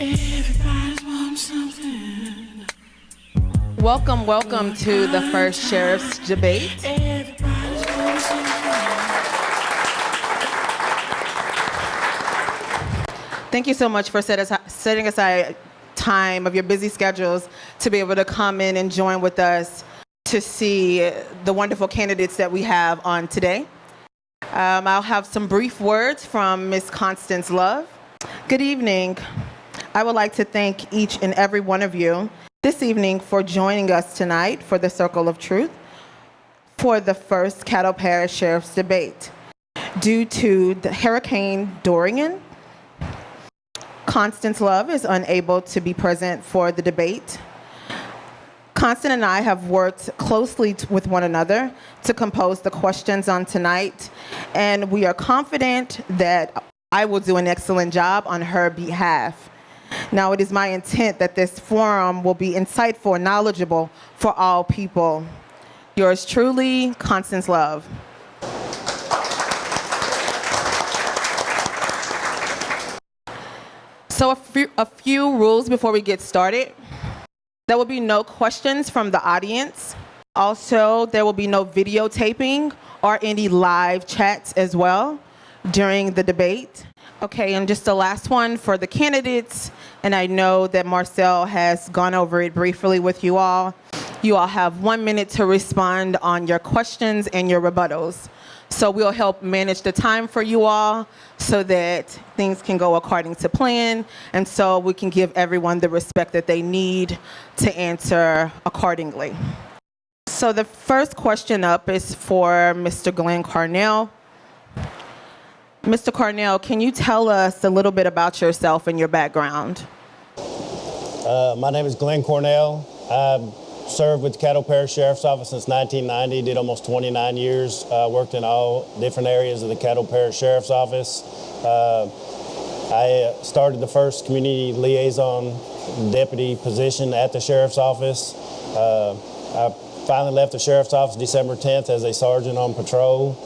Everybody's wanting something. Welcome to the first sheriff's debate. Everybody's wanting something. Thank you so much for setting aside time of your busy schedules to be able to come in and join with us to see the wonderful candidates that we have on today. I'll have some brief words from Ms. Constance Love. Good evening. I would like to thank each and every one of you this evening for joining us tonight for the Circle of Truth for the first Caddo Parish Sheriff's Debate. Due to the Hurricane Dorian, Constance Love is unable to be present for the debate. Constance and I have worked closely with one another to compose the questions on tonight, and we are confident that I will do an excellent job on her behalf. Now, it is my intent that this forum will be insightful and knowledgeable for all people. Yours truly, Constance Love. So a few rules before we get started. There will be no questions from the audience. Also, there will be no videotaping or any live chats as well during the debate. Okay, and just the last one for the candidates, and I know that Marcel has gone over it briefly with you all. You all have 1 minute to respond on your questions and your rebuttals. So we'll help manage the time for you all so that things can go according to plan, and so we can give everyone the respect that they need to answer accordingly. So the first question up is for Mr. Glenn Cornell. Mr. Cornell, can you tell us a little bit about yourself and your background? My name is Glenn Cornell. I've served with the Caddo Parish Sheriff's Office since 1990, did almost 29 years, worked in all different areas of the Caddo Parish Sheriff's Office. I started the first community liaison deputy position at the Sheriff's Office. I finally left the Sheriff's Office December 10th as a sergeant on patrol.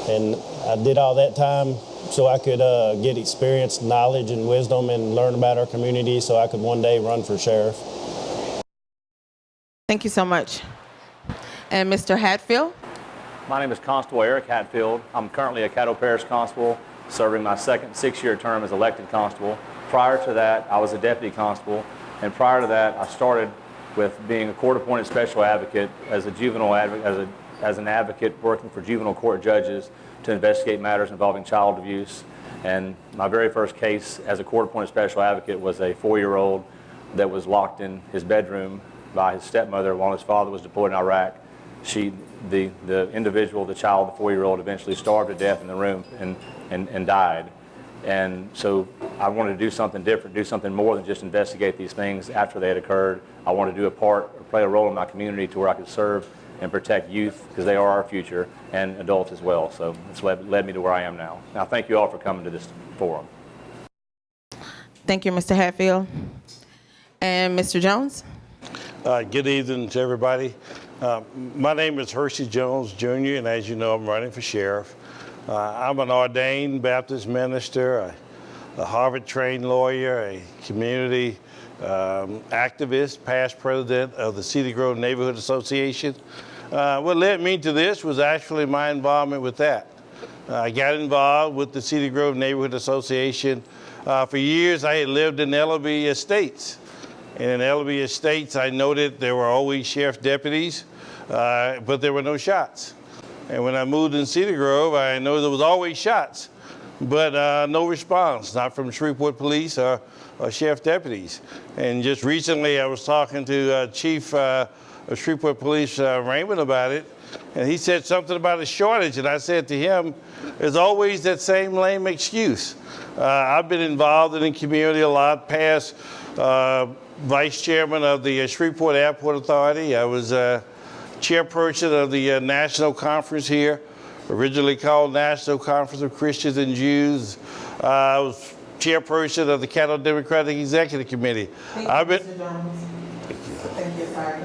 And I did all that time so I could get experience, knowledge, and wisdom and learn about our community so I could one day run for sheriff. Thank you so much. And Mr. Hatfield? My name is Constable Eric Hatfield. I'm currently a Caddo Parish Constable, serving my second 6-year term as elected constable. Prior to that, I was a deputy constable, and prior to that, I started with being a court-appointed special advocate as a juvenile advocate, as an advocate working for juvenile court judges to investigate matters involving child abuse. And my very first case as a court-appointed special advocate was a 4-year-old that was locked in his bedroom by his stepmother while his father was deployed in Iraq. The individual, the child, the 4-year-old, eventually starved to death in the room and died. And so I wanted to do something different, do something more than just investigate these things after they had occurred. I wanted to do a part or play a role in my community to where I could serve and protect youth, because they are our future, and adults as well. So it's led me to where I am now. Now, thank you all for coming to this forum. Thank you, Mr. Hatfield. And Mr. Jones? Good evening to everybody. My name is Hershey Jones, Jr., and as you know, I'm running for sheriff. I'm an ordained Baptist minister, a Harvard-trained lawyer, a community activist, past president of the Cedar Grove Neighborhood Association. What led me to this was actually my involvement with that. I got involved with the Cedar Grove Neighborhood Association. For years, I had lived in Ellaby Estates. And in Ellaby Estates, I noted there were always sheriff deputies, but there were no shots. And when I moved in Cedar Grove, I know there was always shots, but no response, not from Shreveport Police or sheriff deputies. And just recently, I was talking to Chief of Shreveport Police, Raymond, about it, and he said something about a shortage, and I said to him, there's always that same lame excuse. I've been involved in the community a lot, past vice chairman of the Shreveport Airport Authority. I was chairperson of the national conference here, originally called National Conference of Christians and Jews. I was chairperson of the Caddo Democratic Executive Committee. Thank you, Mr. Jones. Thank you, sorry.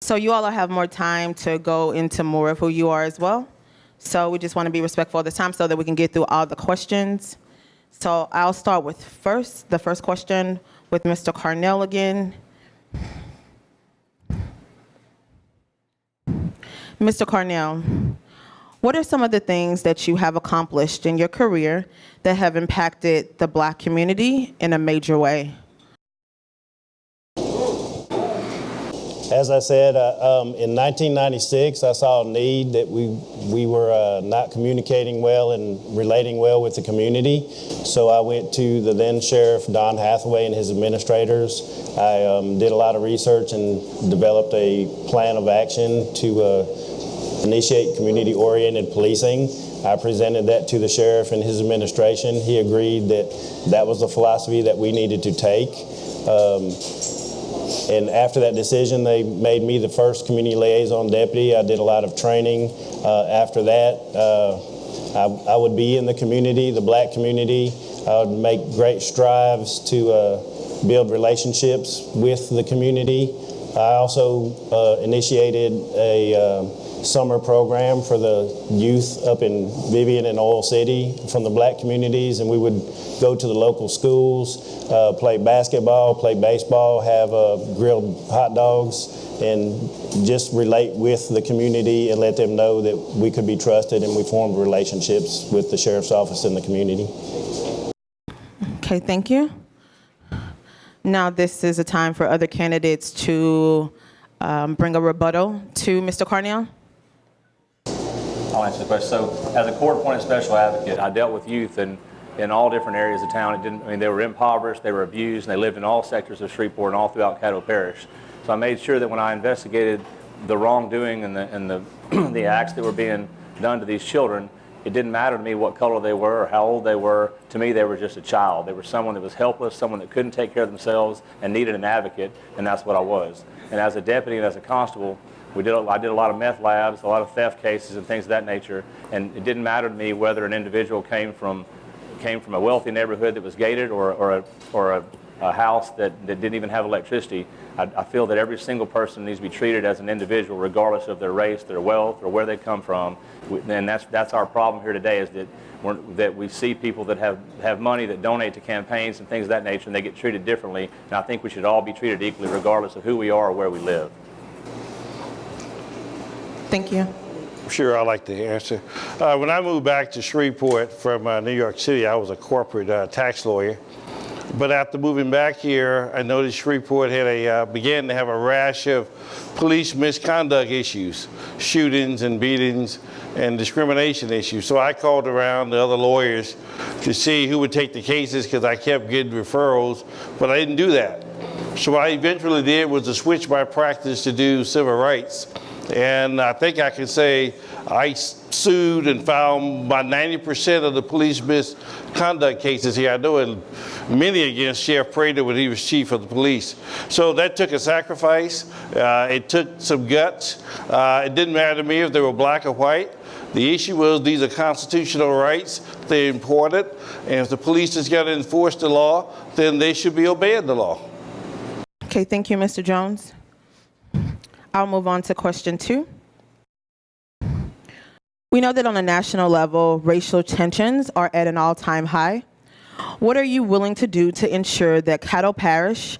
So you all have more time to go into more of who you are as well. So we just want to be respectful of the time so that we can get through all the questions So I'll start with the first question with Mr. Carnell again. Mr. Carnell, what are some of the things that you have accomplished in your career that have impacted the Black community in a major way? As I said, in 1996, I saw a need that we were not communicating well and relating well with the community. So I went to the then Sheriff Don Hathaway and his administrators. I did a lot of research and developed a plan of action to initiate community-oriented policing. I presented that to the sheriff and his administration. He agreed that that was the philosophy that we needed to take. And after that decision, they made me the first community liaison deputy. I did a lot of training. After that, I would be in the community, the Black community. I would make great strides to build relationships with the community. I also initiated a summer program for the youth up in Vivian and Oil City from the Black communities, and we would go to the local schools, play basketball, play baseball, have grilled hot dogs, and just relate with the community and let them know that we could be trusted, and we formed relationships with the sheriff's office and the community. Okay, thank you. Now this is a time for other candidates to bring a rebuttal to Mr. Carnell. I'll answer the question. So, as a court-appointed special advocate, I dealt with youth in all different areas of town. They were impoverished, they were abused, and they lived in all sectors of Shreveport and all throughout Caddo Parish. So I made sure that when I investigated the wrongdoing and the acts that were being done to these children, it didn't matter to me what color they were or how old they were. To me, they were just a child. They were someone that was helpless, someone that couldn't take care of themselves and needed an advocate, and that's what I was. And as a deputy and as a constable, I did a lot of meth labs, a lot of theft cases and things of that nature, and it didn't matter to me whether an individual came from a wealthy neighborhood that was gated or a house that didn't even have electricity. I feel that every single person needs to be treated as an individual regardless of their race, their wealth, or where they come from. And that's our problem here today, is that we see people that have money that donate to campaigns and things of that nature, and they get treated differently. And I think we should all be treated equally regardless of who we are or where we live. Thank you. Sure, I'd like to answer. When I moved back to Shreveport from New York City, I was a corporate tax lawyer. But after moving back here, I noticed Shreveport began to have a rash of police misconduct issues, shootings and beatings and discrimination issues. So I called around the other lawyers to see who would take the cases, because I kept getting referrals, but I didn't do that. So what I eventually did was to switch my practice to do civil rights. And I think I can say I sued and found about 90% of the police misconduct cases here. I know many against Sheriff Prater when he was chief of the police. So that took a sacrifice. It took some guts. It didn't matter to me if they were black or white. The issue was these are constitutional rights. They're important. And if the police is going to enforce the law, then they should be obeying the law. Okay, thank you, Mr. Jones. I'll move on to question 2. We know that on a national level, racial tensions are at an all-time high. What are you willing to do to ensure that Caddo Parish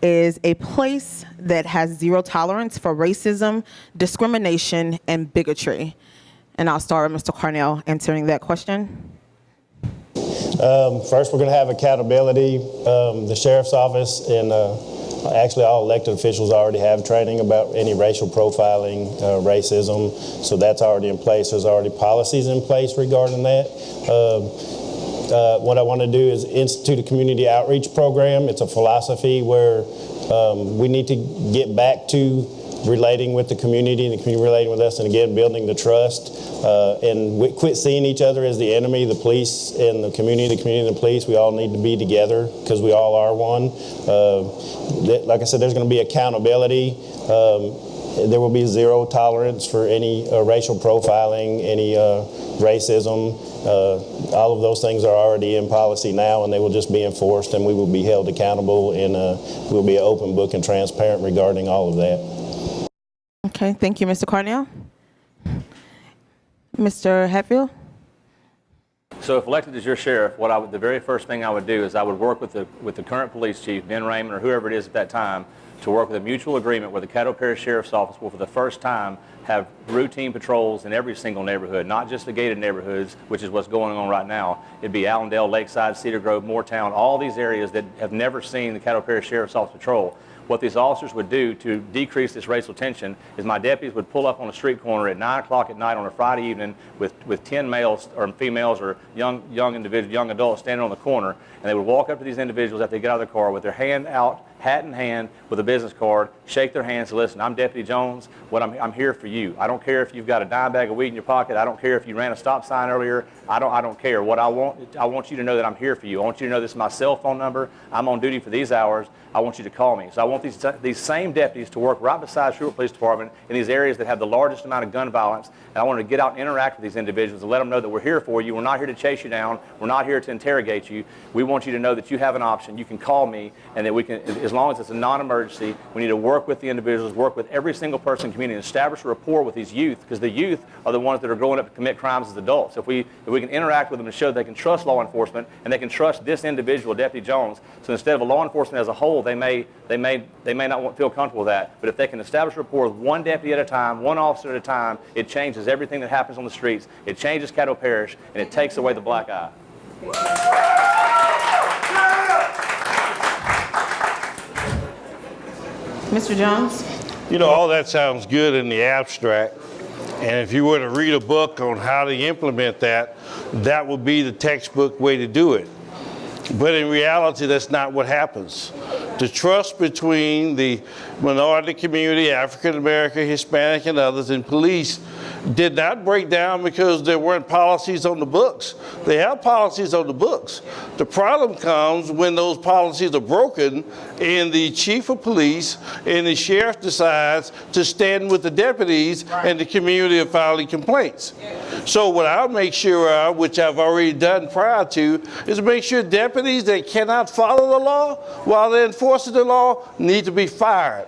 is a place that has zero tolerance for racism, discrimination, and bigotry? And I'll start with Mr. Carnell answering that question. First, we're going to have accountability. The sheriff's office and actually all elected officials already have training about any racial profiling, racism, so that's already in place. There's already policies in place regarding that. What I want to do is institute a community outreach program. It's a philosophy where we need to get back to relating with the community and the community relating with us, and again, building the trust. And we quit seeing each other as the enemy, the police and the community and the police. We all need to be together because we all are one. Like I said, there's going to be accountability. There will be zero tolerance for any racial profiling, any racism. All of those things are already in policy now, and they will just be enforced, and we will be held accountable, and we'll be an open book and transparent regarding all of that. Okay, thank you, Mr. Carnell. Mr. Hatfield? So if elected as your sheriff, the very first thing I would do is I would work with the current police chief, Ben Raymond, or whoever it is at that time, to work with a mutual agreement where the Caddo Parish Sheriff's Office will, for the first time, have routine patrols in every single neighborhood, not just the gated neighborhoods, which is what's going on right now. It'd be Allendale, Lakeside, Cedar Grove, Moortown, all these areas that have never seen the Caddo Parish Sheriff's Office patrol. What these officers would do to decrease this racial tension is my deputies would pull up on a street corner at 9 o'clock at night on a Friday evening with 10 males or females or young individuals, young adults standing on the corner, and they would walk up to these individuals after they get out of their car with their hand out, hat in hand, with a business card, shake their hands, and listen, I'm Deputy Jones. I'm here for you. I don't care if you've got a dime bag of weed in your pocket. I don't care if you ran a stop sign earlier. I don't care. What I want you to know that I'm here for you. I want you to know this is my cell phone number. I'm on duty for these hours. I want you to call me. So I want these same deputies to work right beside Shreveport Police Department in these areas that have the largest amount of gun violence. And I want to get out and interact with these individuals and let them know that we're here for you. We're not here to chase you down. We're not here to interrogate you. We want you to know that you have an option. You can call me, and that we can, as long as it's a non-emergency, we need to work with the individuals, work with every single person in the community, and establish a rapport with these youth, because the youth are the ones that are growing up to commit crimes as adults. If we can interact with them and show they can trust law enforcement and they can trust this individual, Deputy Jones, so instead of a law enforcement as a whole, they may not feel comfortable with that. But if they can establish rapport with one deputy at a time, one officer at a time, it changes everything that happens on the streets. It changes Caddo Parish, and it takes away the black eye. Mr. Jones? You know, all that sounds good in the abstract. And if you were to read a book on how to implement that, that would be the textbook way to do it. But in reality, that's not what happens. The trust between the minority community, African American, Hispanic, and others, and police did not break down because there weren't policies on the books. They have policies on the books. The problem comes when those policies are broken and the chief of police and the sheriff decides to stand with the deputies and the community of filing complaints. So what I'll make sure of, which I've already done prior to, is make sure deputies that cannot follow the law while they're enforcing the law need to be fired.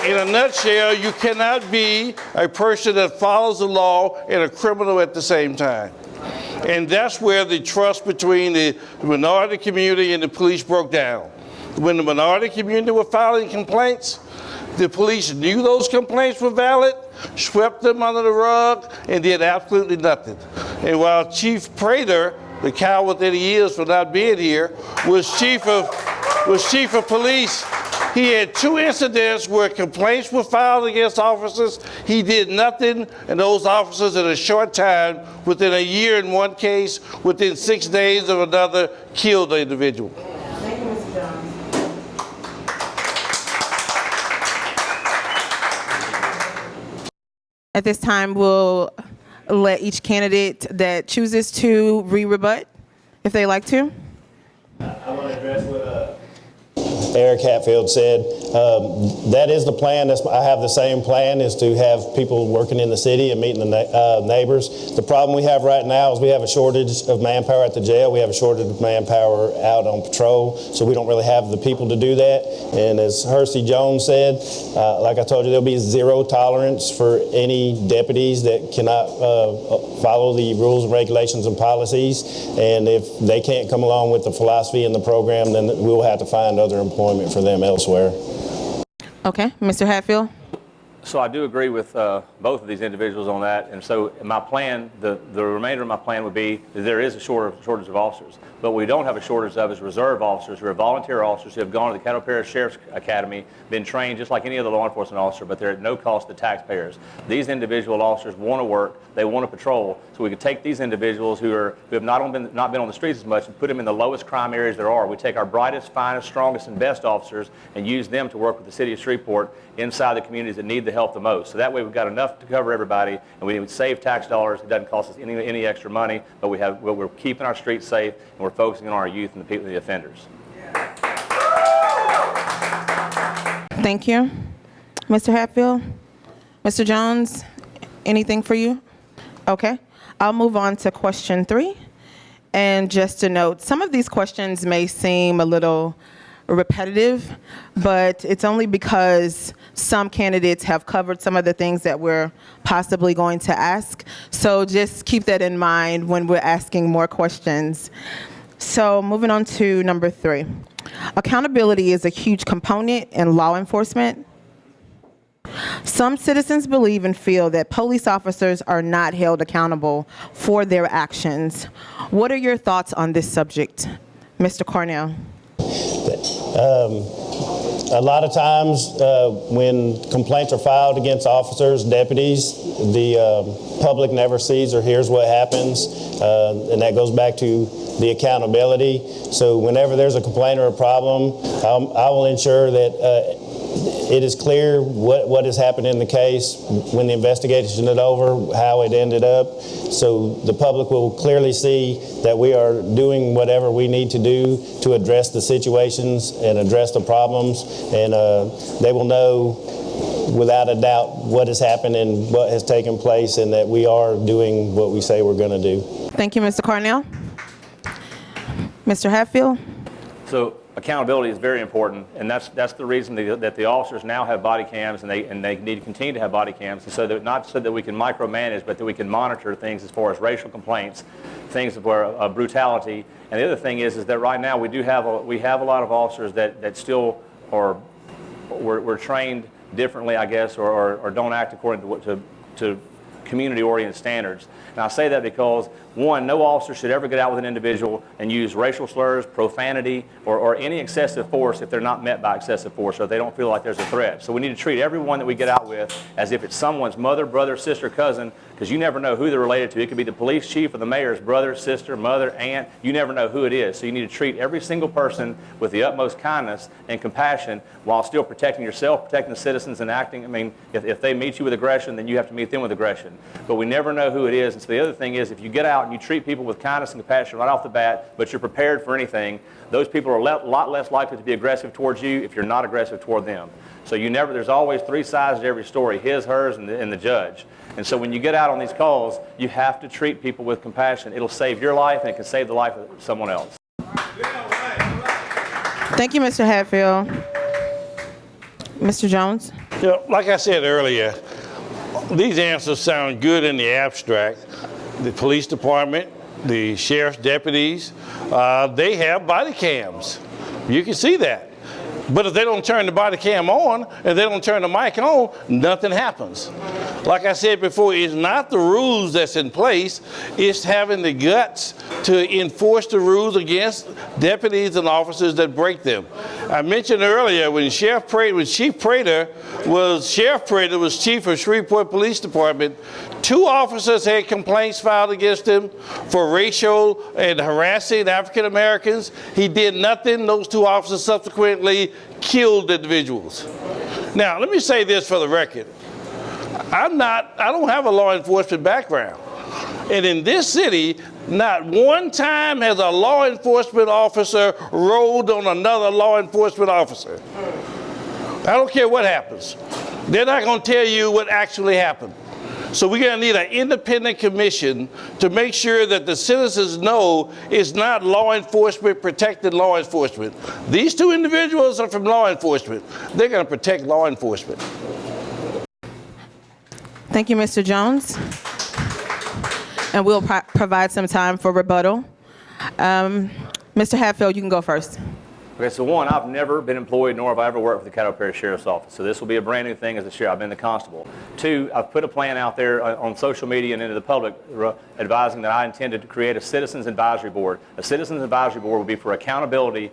In a nutshell, you cannot be a person that follows the law and a criminal at the same time. And that's where the trust between the minority community and the police broke down. When the minority community were filing complaints, the police knew those complaints were valid, swept them under the rug, and did absolutely nothing. And while Chief Prater, the coward that he is for not being here, was chief of police, he had 2 incidents where complaints were filed against officers. He did nothing, and those officers in a short time, within a year in one case, within 6 days of another, killed the individual. Thank you, Mr. Jones. At this time, we'll let each candidate that chooses to re-rebut, if they like to. I want to address what Eric Hatfield said. That is the plan. I have the same plan, is to have people working in the city and meeting the neighbors. The problem we have right now is we have a shortage of manpower at the jail. We have a shortage of manpower out on patrol, so we don't really have the people to do that. And as Hersey Jones said, like I told you, there'll be zero tolerance for any deputies that cannot follow the rules and regulations and policies. And if they can't come along with the philosophy and the program, then we'll have to find other employment for them elsewhere. Okay, Mr. Hatfield. So I do agree with both of these individuals on that, and so my plan, the remainder of my plan would be that there is a shortage of officers. But what we don't have a shortage of is reserve officers who are volunteer officers who have gone to the Caddo Parish Sheriff's Academy, been trained just like any other law enforcement officer, but they're at no cost to taxpayers. These individual officers want to work, they want to patrol, so we could take these individuals who have not been on the streets as much and put them in the lowest crime areas there are. We take our brightest, finest, strongest, and best officers and use them to work with the city of Shreveport inside the communities that need the help the most. So that way we've got enough to cover everybody, and we would save tax dollars. It doesn't cost us any extra money, but we're keeping our streets safe, and we're focusing on our youth and the offenders. Thank you. Mr. Hatfield? Mr. Jones, anything for you? Okay. I'll move on to question 3. And just to note, some of these questions may seem a little repetitive, but it's only because some candidates have covered some of the things that we're possibly going to ask. So just keep that in mind when we're asking more questions. So moving on to number 3. Accountability is a huge component in law enforcement. Some citizens believe and feel that police officers are not held accountable for their actions. What are your thoughts on this subject? Mr. Cornell. A lot of times when complaints are filed against officers, deputies, the public never sees or hears what happens, and that goes back to the accountability. So whenever there's a complaint or a problem, I will ensure that it is clear what has happened in the case, when the investigation is over, how it ended up, so the public will clearly see that we are doing whatever we need to do to address the situations and address the problems, and they will know without a doubt what has happened and what has taken place, and that we are doing what we say we're going to do. Thank you, Mr. Cornell. Mr. Hatfield. So accountability is very important, and that's the reason that the officers now have body cams, and they need to continue to have body cams, and so that not so that we can micromanage, but that we can monitor things as far as racial complaints, things where brutality. And the other thing is that right now we have a lot of officers that still are we're trained differently, I guess, or don't act according to community-oriented standards. And I say that because, one, no officer should ever get out with an individual and use racial slurs, profanity, or any excessive force if they're not met by excessive force, or if they don't feel like there's a threat. So we need to treat everyone that we get out with as if it's someone's mother, brother, sister, cousin, because you never know who they're related to. It could be the police chief or the mayor's brother, sister, mother, aunt. You never know who it is. So you need to treat every single person with the utmost kindness and compassion while still protecting yourself, protecting the citizens, and acting. I mean, if they meet you with aggression, then you have to meet them with aggression. But we never know who it is. And so the other thing is, if you get out and you treat people with kindness and compassion right off the bat, but you're prepared for anything, those people are a lot less likely to be aggressive towards you if you're not aggressive toward them. So there's always 3 sides to every story, his, hers, and the judge. And so when you get out on these calls, you have to treat people with compassion. It'll save your life, and it can save the life of someone else. Thank you, Mr. Hatfield. Mr. Jones. You know, like I said earlier, these answers sound good in the abstract. The police department, the sheriff's deputies, they have body cams. You can see that. But if they don't turn the body cam on, and they don't turn the mic on, nothing happens. Like I said before, it's not the rules that's in place, it's having the guts to enforce the rules against deputies and officers that break them. I mentioned earlier when Chief Prater was chief of Shreveport Police Department, 2 officers had complaints filed against him for racial and harassing African Americans. He did nothing. Those 2 officers subsequently killed individuals. Now, let me say this for the record. I don't have a law enforcement background. And in this city, not one time has a law enforcement officer rolled on another law enforcement officer. I don't care what happens. They're not going to tell you what actually happened. So we're going to need an independent commission to make sure that the citizens know it's not law enforcement protecting law enforcement. These 2 individuals are from law enforcement. They're going to protect law enforcement. Thank you, Mr. Jones. And we'll provide some time for rebuttal. Mr. Hatfield, you can go first. Okay, so one, I've never been employed, nor have I ever worked for the Caddo Parish Sheriff's Office. So this will be a brand new thing as a sheriff. I've been the constable. 2, I've put a plan out there on social media and into the public advising that I intended to create a Citizens Advisory Board. A Citizens Advisory Board will be for accountability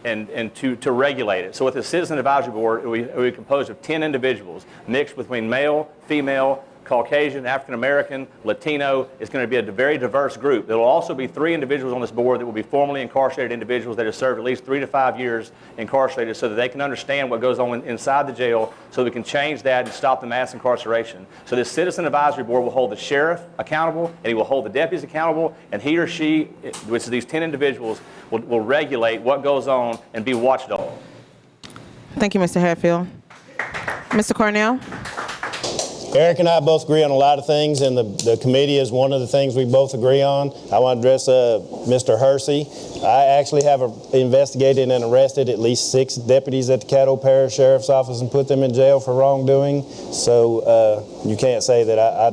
and to regulate it. So with the Citizen Advisory Board, it will be composed of 10 individuals, mixed between male, female, Caucasian, African American, Latino. It's going to be a very diverse group. There will also be 3 individuals on this board that will be formerly incarcerated individuals that have served at least 3 to 5 years incarcerated, so that they can understand what goes on inside the jail, so we can change that and stop the mass incarceration. So this Citizen Advisory Board will hold the sheriff accountable, and he will hold the deputies accountable, and he or she, which is these 10 individuals, will regulate what goes on and be watchdog. Thank you, Mr. Hatfield. Mr. Cornell. Eric and I both agree on a lot of things, and the committee is one of the things we both agree on. I want to address Mr. Hersey. I actually have investigated and arrested at least 6 deputies at the Caddo Parish Sheriff's Office and put them in jail for wrongdoing. So you can't say that I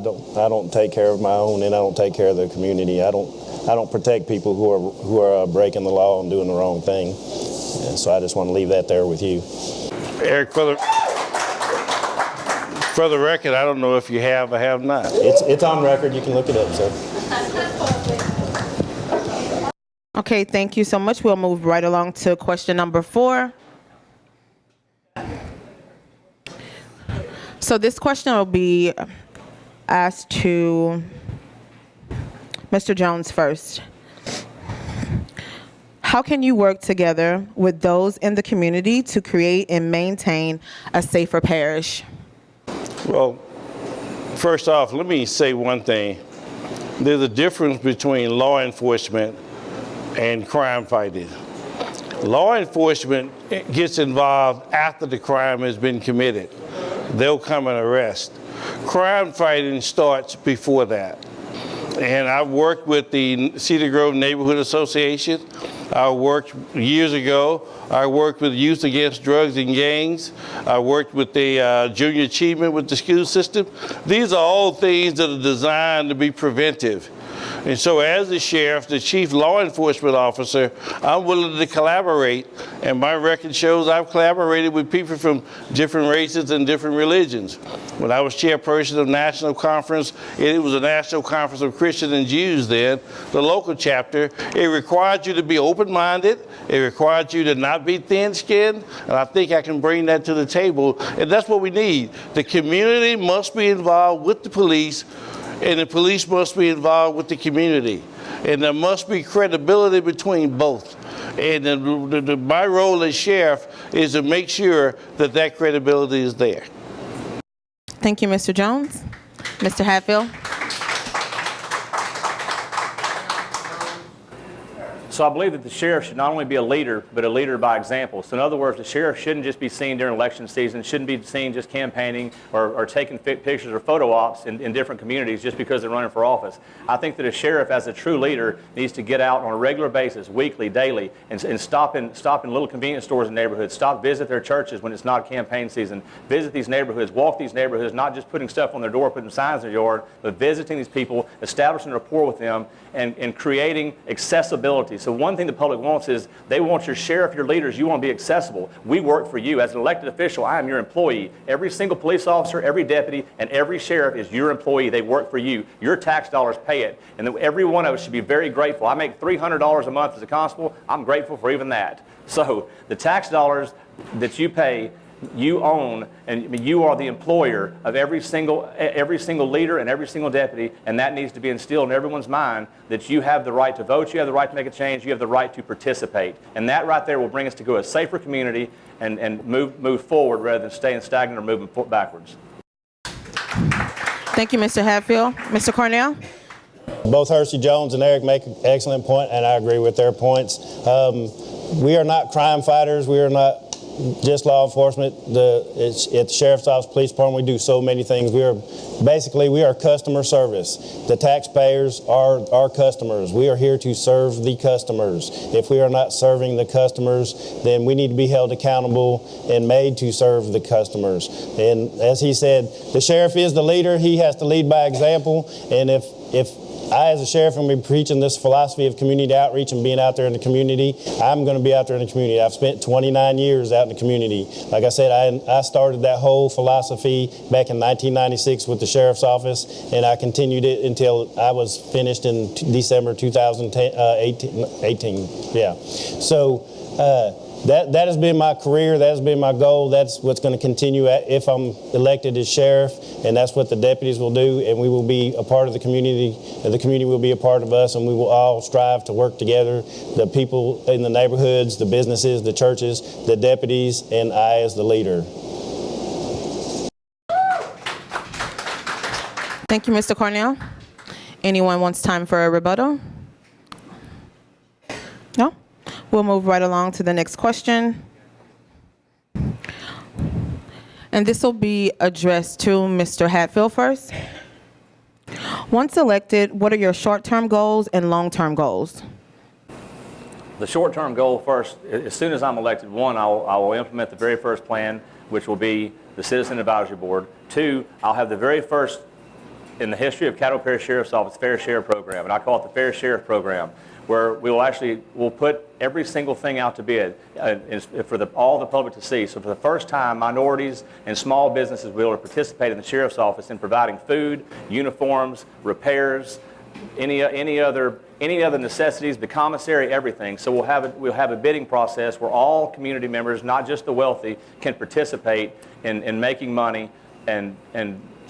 don't take care of my own and I don't take care of the community. I don't protect people who are breaking the law and doing the wrong thing. And so I just want to leave that there with you. Eric, for the record, I don't know if you have or have not. It's on record. You can look it up, sir. Okay, thank you so much. We'll move right along to question number 4. So this question will be asked to Mr. Jones first. How can you work together with those in the community to create and maintain a safer parish? Well, first off, let me say one thing. There's a difference between law enforcement and crime fighting. Law enforcement gets involved after the crime has been committed. They'll come and arrest. Crime fighting starts before that. And I've worked with the Cedar Grove Neighborhood Association. I worked years ago. I worked with Youth Against Drugs and Gangs. I worked with the Junior Achievement with the school system. These are all things that are designed to be preventive. And so as the sheriff, the chief law enforcement officer, I'm willing to collaborate. And my record shows I've collaborated with people from different races and different religions. When I was chairperson of National Conference, it was a National Conference of Christians and Jews then, the local chapter. It required you to be open-minded. It required you to not be thin-skinned. And I think I can bring that to the table. And that's what we need. The community must be involved with the police, and the police must be involved with the community. And there must be credibility between both. And my role as sheriff is to make sure that that credibility is there. Thank you, Mr. Jones. Mr. Hatfield. So I believe that the sheriff should not only be a leader, but a leader by example. So in other words, the sheriff shouldn't just be seen during election season, shouldn't be seen just campaigning or taking pictures or photo ops in different communities just because they're running for office. I think that a sheriff, as a true leader, needs to get out on a regular basis, weekly, daily, and stop in little convenience stores in neighborhoods, visit their churches when it's not campaign season, visit these neighborhoods, walk these neighborhoods, not just putting stuff on their door, putting signs in their yard, but visiting these people, establishing rapport with them, and creating accessibility. So one thing the public wants is they want your sheriff, your leaders, you want to be accessible. We work for you. As an elected official, I am your employee. Every single police officer, every deputy, and every sheriff is your employee. They work for you. Your tax dollars pay it. And every one of us should be very grateful. I make $300 a month as a constable. I'm grateful for even that. So the tax dollars that you pay, you own, and you are the employer of every single leader and every single deputy, and that needs to be instilled in everyone's mind that you have the right to vote, you have the right to make a change, you have the right to participate. And that right there will bring us to a safer community and move forward rather than staying stagnant or moving backwards. Thank you, Mr. Hatfield. Mr. Cornell? Both Hersey Jones and Eric make an excellent point, and I agree with their points. We are not crime fighters. We are not just law enforcement. At the Sheriff's Office, Police Department, we do so many things. We are customer service. The taxpayers are our customers. We are here to serve the customers. If we are not serving the customers, then we need to be held accountable and made to serve the customers. And as he said, the sheriff is the leader. He has to lead by example. And if I, as a sheriff, am going to be preaching this philosophy of community outreach and being out there in the community, I'm going to be out there in the community. I've spent 29 years out in the community. Like I said, I started that whole philosophy back in 1996 with the Sheriff's Office, and I continued it until I was finished in December 2018. Yeah. So that has been my career. That has been my goal. That's what's going to continue if I'm elected as sheriff, and that's what the deputies will do, and we will be a part of the community. The community will be a part of us, and we will all strive to work together, the people in the neighborhoods, the businesses, the churches, the deputies, and I as the leader. Thank you, Mr. Cornell. Anyone wants time for a rebuttal? No? We'll move right along to the next question. And this will be addressed to Mr. Hatfield first. Once elected, what are your short-term goals and long-term goals? The short-term goal first, as soon as I'm elected, one, I will implement the very first plan, which will be the Citizen Advisory Board. Two, I'll have the very first in the history of Caddo Parish Sheriff's Office Fair Share Program, and I call it the Fair Sheriff Program, where we'll put every single thing out to bid for all the public to see. So for the first time, minorities and small businesses will be able to participate in the Sheriff's Office in providing food, uniforms, repairs, any other necessities, the commissary, everything. So we'll have a bidding process where all community members, not just the wealthy, can participate in making money and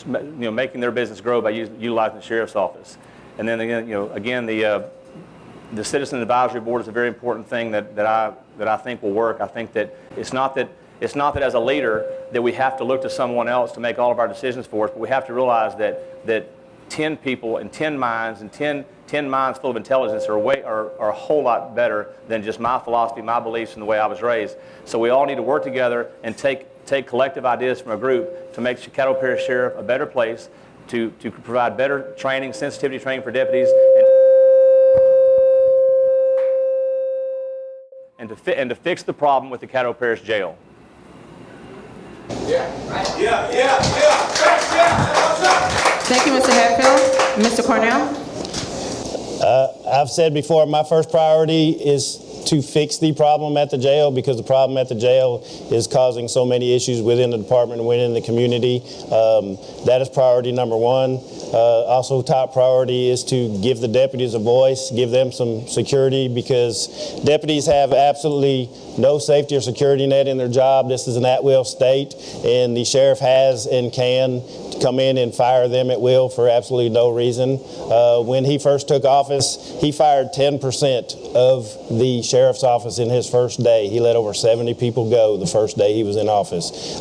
making their business grow by utilizing the Sheriff's Office. And then again, the Citizen Advisory Board is a very important thing that I think will work. I think that it's not that as a leader that we have to look to someone else to make all of our decisions for us, but we have to realize that 10 people and 10 minds and 10 minds full of intelligence are a whole lot better than just my philosophy, my beliefs, and the way I was raised. So we all need to work together and take collective ideas from a group to make Caddo Parish Sheriff a better place, to provide better training, sensitivity training for deputies, and to fix the problem with the Caddo Parish Jail. Thank you, Mr. Hatfield. Mr. Cornell? I've said before, my first priority is to fix the problem at the jail, because the problem at the jail is causing so many issues within the department and within the community. That is priority number one. Also, top priority is to give the deputies a voice, give them some security, because deputies have absolutely no safety or security net in their job. This is an at-will state, and the sheriff has and can come in and fire them at will for absolutely no reason. When he first took office, he fired 10% of the sheriff's office in his first day. He let over 70 people go the first day he was in office.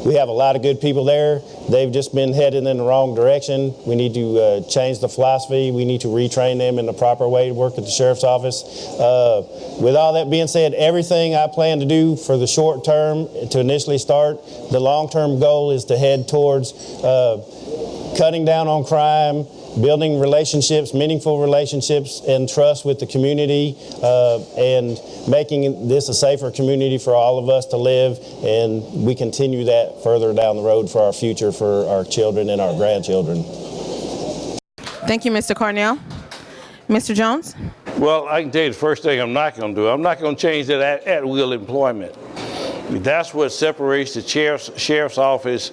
We have a lot of good people there. They've just been headed in the wrong direction. We need to change the philosophy. We need to retrain them in the proper way to work at the sheriff's office. With all that being said, everything I plan to do for the short term to initially start, the long-term goal is to head towards cutting down on crime, building relationships, meaningful relationships and trust with the community, and making this a safer community for all of us to live. And we continue that further down the road for our future, for our children and our grandchildren. Thank you, Mr. Cornell. Mr. Jones? Well, I can tell you the first thing I'm not going to do. I'm not going to change that at-will employment. That's what separates the sheriff's office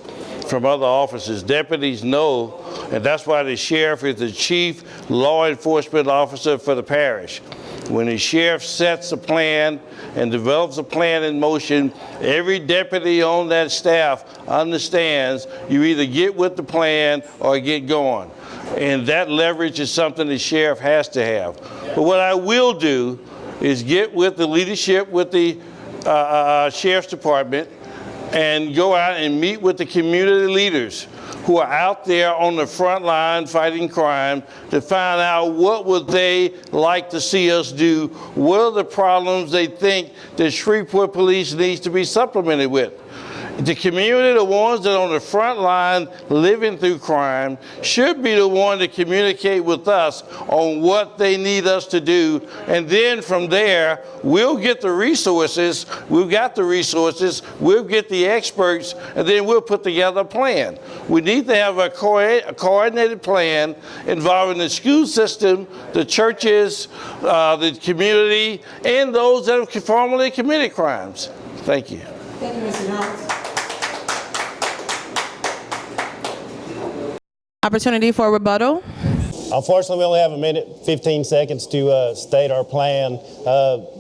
from other offices. Deputies know, and that's why the sheriff is the chief law enforcement officer for the parish. When the sheriff sets a plan and develops a plan in motion, every deputy on that staff understands you either get with the plan or get going. And that leverage is something the sheriff has to have. But what I will do is get with the leadership with the Sheriff's Department and go out and meet with the community leaders who are out there on the front line fighting crime to find out what would they like to see us do, what are the problems they think that Shreveport Police needs to be supplemented with. The community, the ones that are on the front line living through crime, should be the one to communicate with us on what they need us to do. And then from there, we'll get the resources. We've got the resources. We'll get the experts, and then we'll put together a plan. We need to have a coordinated plan involving the school system, the churches, the community, and those that have formerly committed crimes. Thank you. Thank you, Mr. Jones. Opportunity for a rebuttal. Unfortunately, we only have a minute, 15 seconds to state our plan.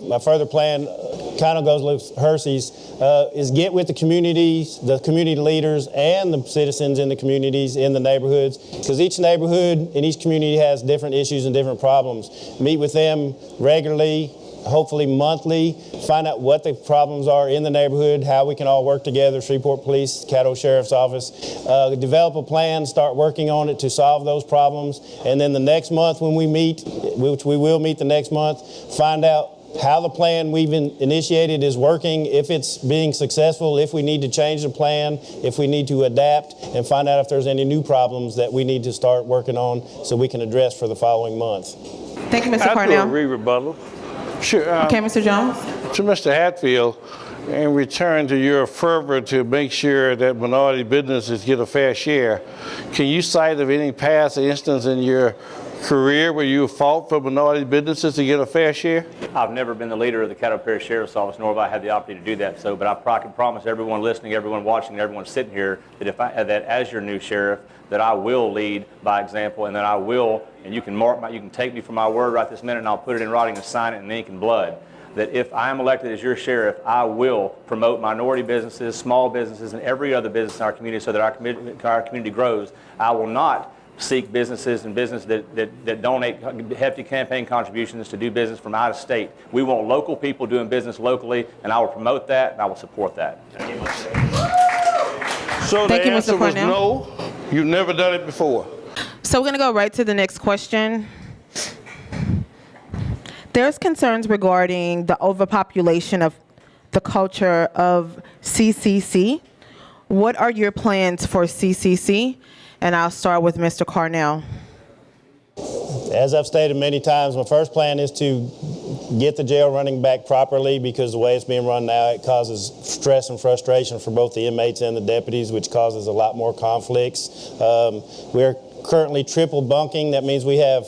My further plan kind of goes with Hersey's, is get with the communities, the community leaders, and the citizens in the communities, in the neighborhoods, because each neighborhood and each community has different issues and different problems. Meet with them regularly, hopefully monthly, find out what the problems are in the neighborhood, how we can all work together, Shreveport Police, Caddo Sheriff's Office, develop a plan, start working on it to solve those problems, and then the next month when we meet, which we will meet the next month, find out how the plan we've initiated is working, if it's being successful, if we need to change the plan, if we need to adapt, and find out if there's any new problems that we need to start working on so we can address for the following month. Thank you, Mr. I'll Cornell. do a re-rebuttal. Sure. Okay, Mr. Jones. To Mr. Hatfield, in return to your fervor to make sure that minority businesses get a fair share, can you cite of any past instance in your career where you fought for minority businesses to get a fair share? I've never been the leader of the Caddo Parish Sheriff's Office, nor have I had the opportunity to do that. So, but I can promise everyone listening, everyone watching, everyone sitting here that that as your new sheriff, that I will lead by example, and that I will, and you can take me for my word right this minute, and I'll put it in writing and sign it in ink and blood, that if I am elected as your sheriff, I will promote minority businesses, small businesses, and every other business in our community so that our community grows. I will not seek businesses and businesses that donate hefty campaign contributions to do business from out of state. We want local people doing business locally, and I will promote that and I will support that. So Thank the you, Mr. answer was Cornell. no, you've never done it before. So we're going to go right to the next question. There's concerns regarding the overpopulation of the culture of CCC. What are your plans for CCC? And I'll start with Mr. Cornell. As I've stated many times, my first plan is to get the jail running back properly, because the way it's being run now, it causes stress and frustration for both the inmates and the deputies, which causes a lot more conflicts. We're currently triple bunking. That means we have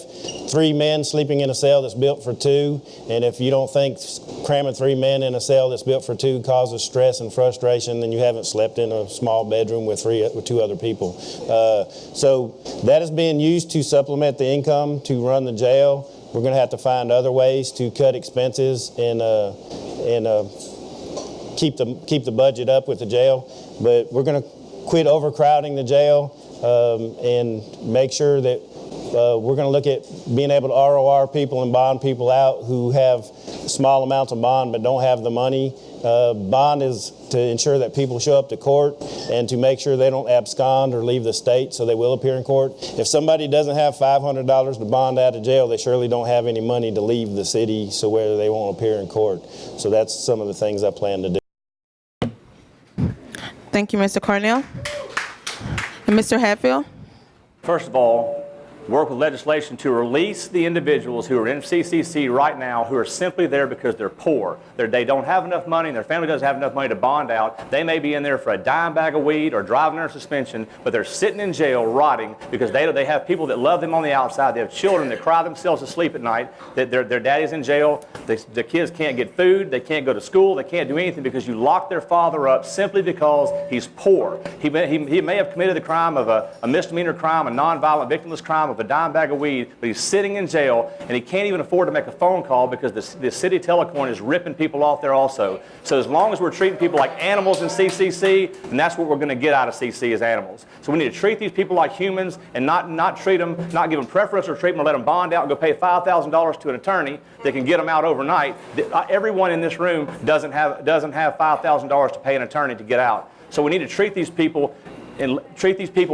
3 men sleeping in a cell that's built for 2. And if you don't think cramming 3 men in a cell that's built for 2 causes stress and frustration, then you haven't slept in a small bedroom with 2 other people. So that is being used to supplement the income to run the jail. We're going to have to find other ways to cut expenses and keep the budget up with the jail. But we're going to quit overcrowding the jail. And make sure that we're going to look at being able to ROR people and bond people out who have small amounts of bond but don't have the money. Bond is to ensure that people show up to court and to make sure they don't abscond or leave the state, so they will appear in court. If somebody doesn't have $500 to bond out of jail, they surely don't have any money to leave the city, so where they won't appear in court. So that's some of the things I plan to do. Thank you, Mr. Cornell. And Mr. Hatfield? First of all, work with legislation to release the individuals who are in CCC right now who are simply there because they're poor. They don't have enough money and their family doesn't have enough money to bond out. They may be in there for a dime bag of weed or driving under suspension, but they're sitting in jail rotting because they have people that love them on the outside. They have children that cry themselves to sleep at night, that their daddy's in jail. The kids can't get food. They can't go to school. They can't do anything because you locked their father up simply because he's poor. He may have committed the crime of a misdemeanor crime, a nonviolent victimless crime of a dime bag of weed, but he's sitting in jail and he can't even afford to make a phone call because the city telecoin is ripping people off there also. So as long as we're treating people like animals in CCC, then that's what we're going to get out of CC as animals. So we need to treat these people like humans and not treat them, not give them preferential treatment, or let them bond out and go pay $5,000 to an attorney that can get them out overnight. Everyone in this room doesn't have $5,000 to pay an attorney to get out. So we need to treat these people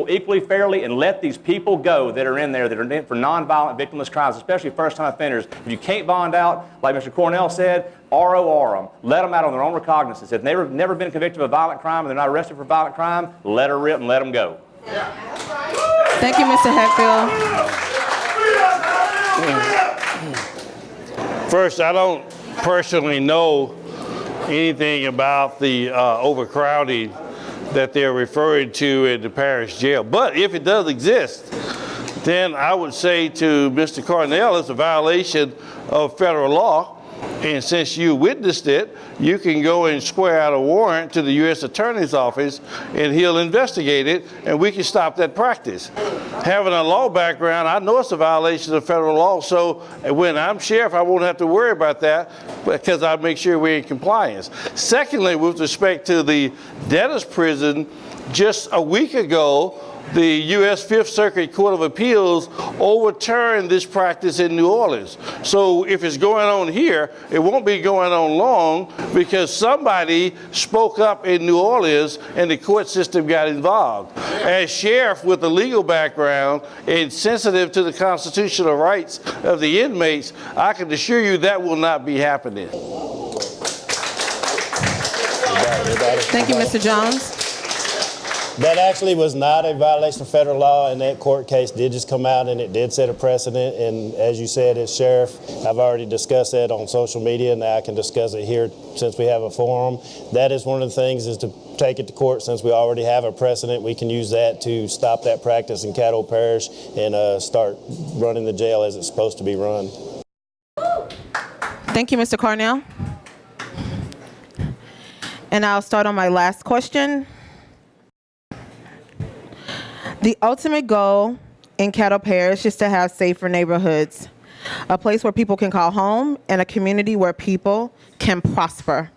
equally fairly and let these people go that are in there that are in for nonviolent victimless crimes, especially first-time offenders. If you can't bond out, like Mr. Cornell said, ROR them. Let them out on their own recognizance. If they've never been convicted of a violent crime and they're not arrested for violent crime, let her rip and let them go. Thank you, Mr. Hatfield. First, I don't personally know anything about the overcrowding that they're referring to in the parish jail. But if it does exist, then I would say to Mr. Cornell, it's a violation of federal law. And since you witnessed it, you can go and square out a warrant to the U.S. Attorney's Office and he'll investigate it and we can stop that practice. Having a law background, I know it's a violation of federal law, so when I'm sheriff, I won't have to worry about that because I make sure we're in compliance. Secondly, with respect to the debtor's prison, just a week ago, the U.S. Fifth Circuit Court of Appeals overturned this practice in New Orleans. So if it's going on here, it won't be going on long because somebody spoke up in New Orleans and the court system got involved. As sheriff with a legal background and sensitive to the constitutional rights of the inmates, I can assure you that will not be happening. Thank you, Mr. Jones. That actually was not a violation of federal law, and that court case did just come out, and it did set a precedent. And as you said, as sheriff, I've already discussed that on social media, and now I can discuss it here since we have a forum. That is one of the things, is to take it to court. Since we already have a precedent, we can use that to stop that practice in Caddo Parish and start running the jail as it's supposed to be run. Thank you, Mr. Cornell. And I'll start on my last question. The ultimate goal in Caddo Parish is to have safer neighborhoods, a place where people can call home, and a community where people can prosper.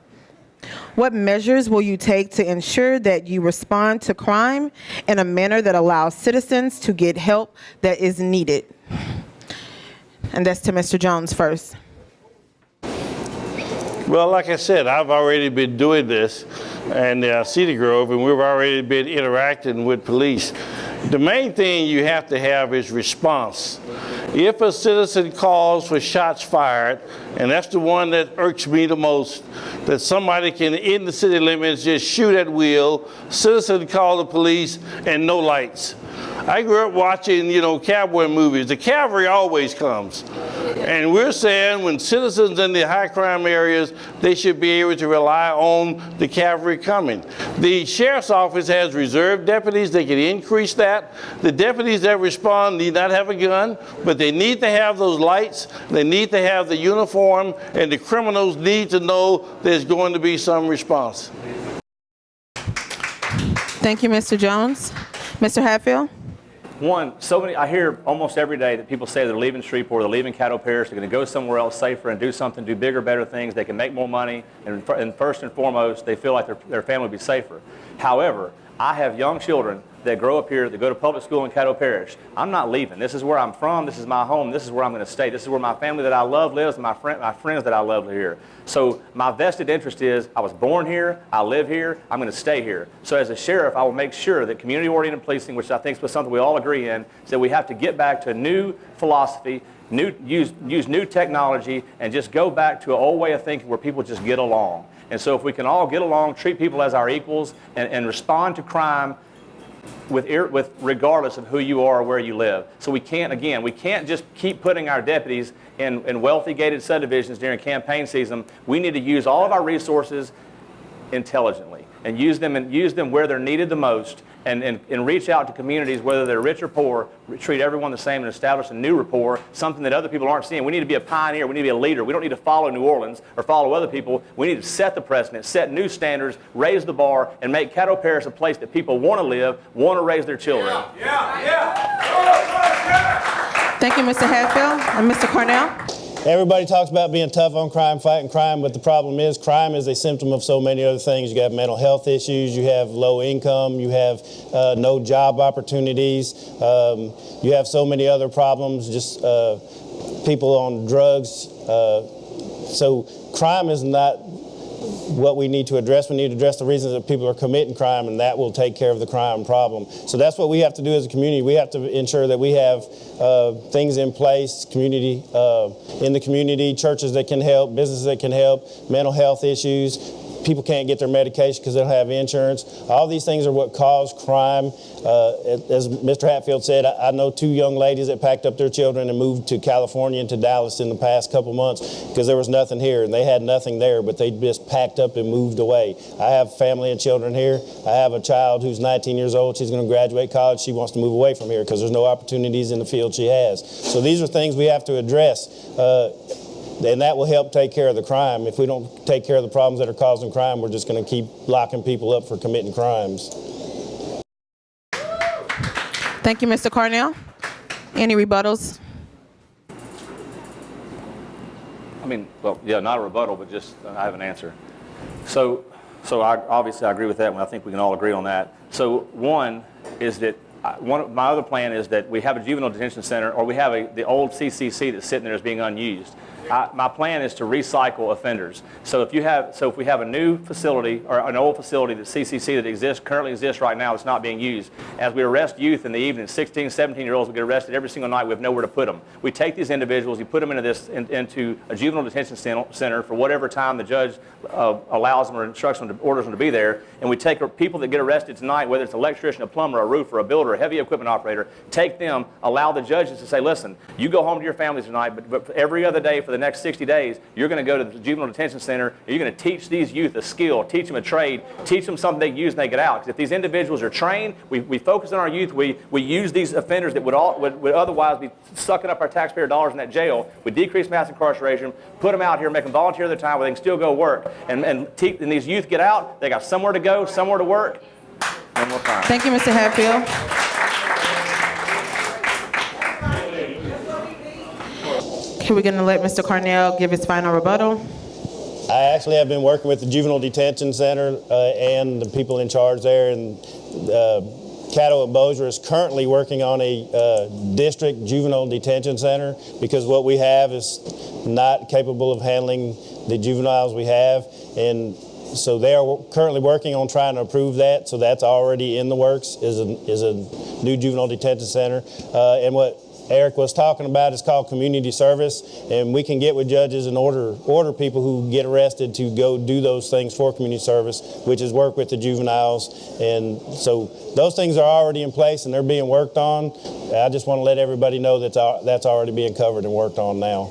What measures will you take to ensure that you respond to crime in a manner that allows citizens to get help that is needed? And that's to Mr. Jones first. Well, like I said, I've already been doing this in Cedar Grove, and we've already been interacting with police. The main thing you have to have is response. If a citizen calls for shots fired, and that's the one that irks me the most, that somebody can, in the city limits, just shoot at will, citizen call the police, and no lights. I grew up watching, cowboy movies. The cavalry always comes. And we're saying when citizens in the high crime areas, they should be able to rely on the cavalry coming. The sheriff's office has reserve deputies. They can increase that. The deputies that respond need not have a gun, but they need to have those lights. They need to have the uniform, and the criminals need to know there's going to be some response. Thank you, Mr. Jones. Mr. Hatfield? One, I hear almost every day that people say they're leaving Shreveport, they're leaving Caddo Parish, they're going to go somewhere else safer and do something, do bigger, better things, they can make more money, and first and foremost, they feel like their family will be safer. However, I have young children that grow up here, that go to public school in Caddo Parish. I'm not leaving. This is where I'm from. This is my home. This is where I'm going to stay. This is where my family that I love lives, and my friends that I love live here. So my vested interest is, I was born here, I live here, I'm going to stay here. So as a sheriff, I will make sure that community-oriented policing, which I think is something we all agree in, is that we have to get back to a new philosophy, use new technology, and just go back to an old way of thinking where people just get along. And so if we can all get along, treat people as our equals, and respond to crime with regardless of who you are or where you live. So we can't just keep putting our deputies in wealthy gated subdivisions during campaign season. We need to use all of our resources intelligently and use them where they're needed the most, and reach out to communities, whether they're rich or poor, treat everyone the same and establish a new rapport, something that other people aren't seeing. We need to be a pioneer. We need to be a leader. We don't need to follow New Orleans or follow other people. We need to set the precedent, set new standards, raise the bar, and make Caddo Parish a place that people want to live, want to raise their children. Thank you, Mr. Hatfield. And Mr. Cornell? Everybody talks about being tough on crime, fighting crime, but the problem is crime is a symptom of so many other things. You have mental health issues, you have low income, you have no job opportunities, you have so many other problems, just people on drugs. So crime is not what we need to address. We need to address the reasons that people are committing crime, and that will take care of the crime problem. So that's what we have to do as a community. We have to ensure that we have things in place, community in the community, churches that can help, businesses that can help, mental health issues. People can't get their medication because they don't have insurance. All these things are what cause crime. As Mr. Hatfield said, I know two young ladies that packed up their children and moved to California and to Dallas in the past couple months because there was nothing here, and they had nothing there, but they just packed up and moved away. I have family and children here. I have a child who's 19 years old. She's going to graduate college. She wants to move away from here because there's no opportunities in the field she has. So these are things we have to address. And that will help take care of the crime. If we don't take care of the problems that are causing crime, we're just going to keep locking people up for committing crimes. Thank you, Mr. Cornell. Any rebuttals? Not a rebuttal, but just I have an answer. So I agree with that one. I think we can all agree on that. So one is that my other plan is that we have a juvenile detention center, or we have the old CCC that's sitting there as being unused. My plan is to recycle offenders. So if we have a new facility or an old facility, that CCC that currently exists right now, that's not being used, as we arrest youth in the evening, 16, 17-year-olds will get arrested every single night. We have nowhere to put them. We take these individuals, you put them into a juvenile detention center for whatever time the judge allows them or instructs them, orders them to be there, and we take people that get arrested tonight, whether it's an electrician, a plumber, a roofer, a builder, a heavy equipment operator, take them, allow the judges to say, listen, you go home to your families tonight, but every other day for the next 60 days, you're going to go to the juvenile detention center, and you're going to teach these youth a skill, teach them a trade, teach them something they can use when they get out. Because if these individuals are trained, we focus on our youth, we use these offenders that would otherwise be sucking up our taxpayer dollars in that jail, we decrease mass incarceration, put them out here, make them volunteer their time where they can still go work, and these youth get out, they got somewhere to go, somewhere to work, no more crime. Thank you, Mr. Hatfield. Okay, we're going to let Mr. Cornell give his final rebuttal. I actually have been working with the Juvenile Detention Center and the people in charge there, and Caddo and Bossier is currently working on a district juvenile detention center, because what we have is not capable of handling the juveniles we have, and so they are currently working on trying to approve that. So that's already in the works, is a new juvenile detention center, and what Eric was talking about is called community service, and we can get with judges and order people who get arrested to go do those things for community service, which is work with the juveniles. And so those things are already in place and they're being worked on. I just want to let everybody know that that's already being covered and worked on now.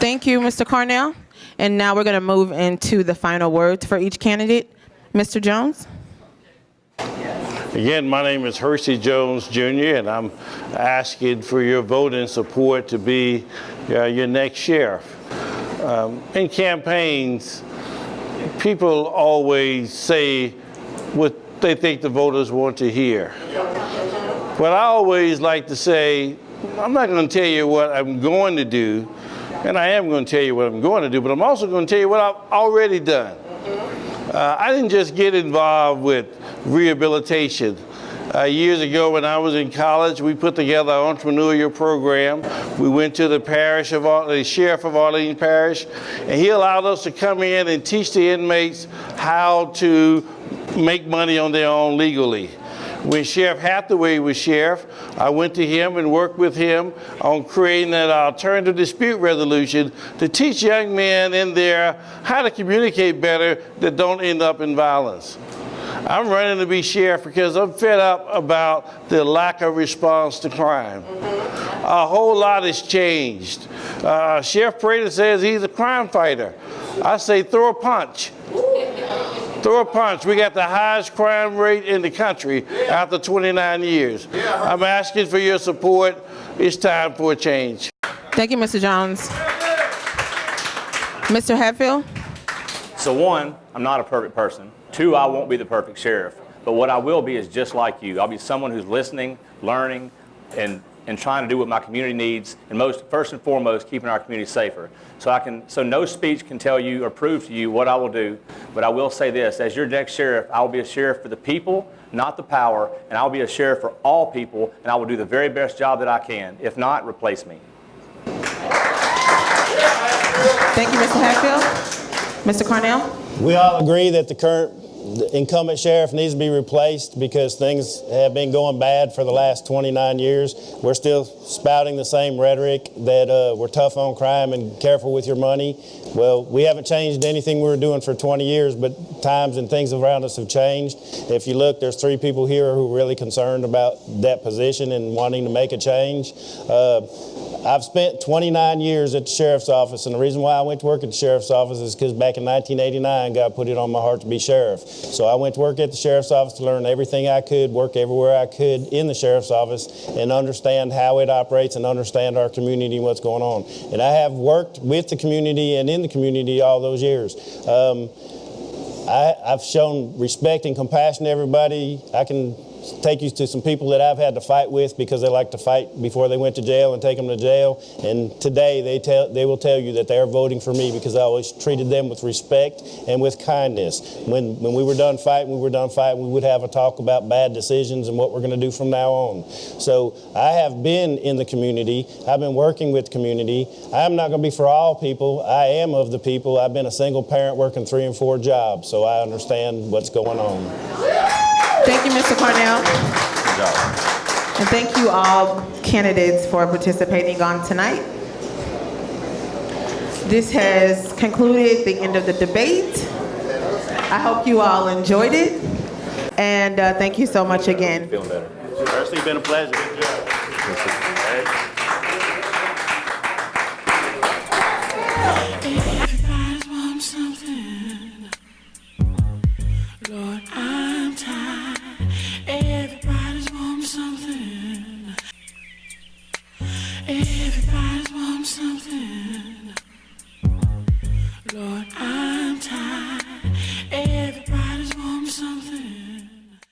Thank you, Mr. Cornell. And now we're going to move into the final words for each candidate. Mr. Jones. Again, my name is Hershey Jones, Jr., and I'm asking for your vote and support to be your next sheriff. In campaigns, people always say what they think the voters want to hear. But I always like to say, I'm not going to tell you what I'm going to do, and I am going to tell you what I'm going to do, but I'm also going to tell you what I've already done. I didn't just get involved with rehabilitation. Years ago when I was in college, we put together an entrepreneurial program. We went to the sheriff of Orleans Parish, and he allowed us to come in and teach the inmates how to make money on their own legally. When Sheriff Hathaway was sheriff, I went to him and worked with him on creating an alternative dispute resolution to teach young men in there how to communicate better that don't end up in violence. I'm running to be sheriff because I'm fed up about the lack of response to crime. A whole lot has changed. Sheriff Prater says he's a crime fighter. I say throw a punch. Throw a punch. We got the highest crime rate in the country after 29 years. I'm asking for your support. It's time for a change. Thank you, Mr. Jones. Mr. Hatfield? So one, I'm not a perfect person. Two, I won't be the perfect sheriff. But what I will be is just like you. I'll be someone who's listening, learning, and trying to do what my community needs, and first and foremost, keeping our community safer. So no speech can tell you or prove to you what I will do, but I will say this: as your next sheriff, I will be a sheriff for the people, not the power, and I will be a sheriff for all people, and I will do the very best job that I can. If not, replace me. Thank you, Mr. Hatfield. Mr. Cornell? We all agree that the current incumbent sheriff needs to be replaced because things have been going bad for the last 29 years. We're still spouting the same rhetoric that we're tough on crime and careful with your money. Well, we haven't changed anything we were doing for 20 years, but times and things around us have changed. If you look, there's 3 people here who are really concerned about that position and wanting to make a change. I've spent 29 years at the sheriff's office, and the reason why I went to work at the sheriff's office is because back in 1989, God put it on my heart to be sheriff. So I went to work at the sheriff's office to learn everything I could, work everywhere I could in the sheriff's office, and understand how it operates and understand our community and what's going on. And I have worked with the community and in the community all those years. I've shown respect and compassion to everybody. I can take you to some people that I've had to fight with because they like to fight before they went to jail and take them to jail. And today they will tell you that they are voting for me because I always treated them with respect and with kindness. When we were done fighting, we would have a talk about bad decisions and what we're going to do from now on. So I have been in the community. I've been working with community. I'm not going to be for all people. I am of the people. I've been a single parent working 3 and 4 jobs, so I understand what's going on. Thank you, Mr. Cornell. Good job. And thank you all candidates for participating on tonight. This has concluded the end of the debate. I hope you all enjoyed it. And thank you so much again. Feeling better. It's been a pleasure. Everybody's wanting something. Lord, I'm tired. Everybody's wanting something. Everybody's wanting something. Lord,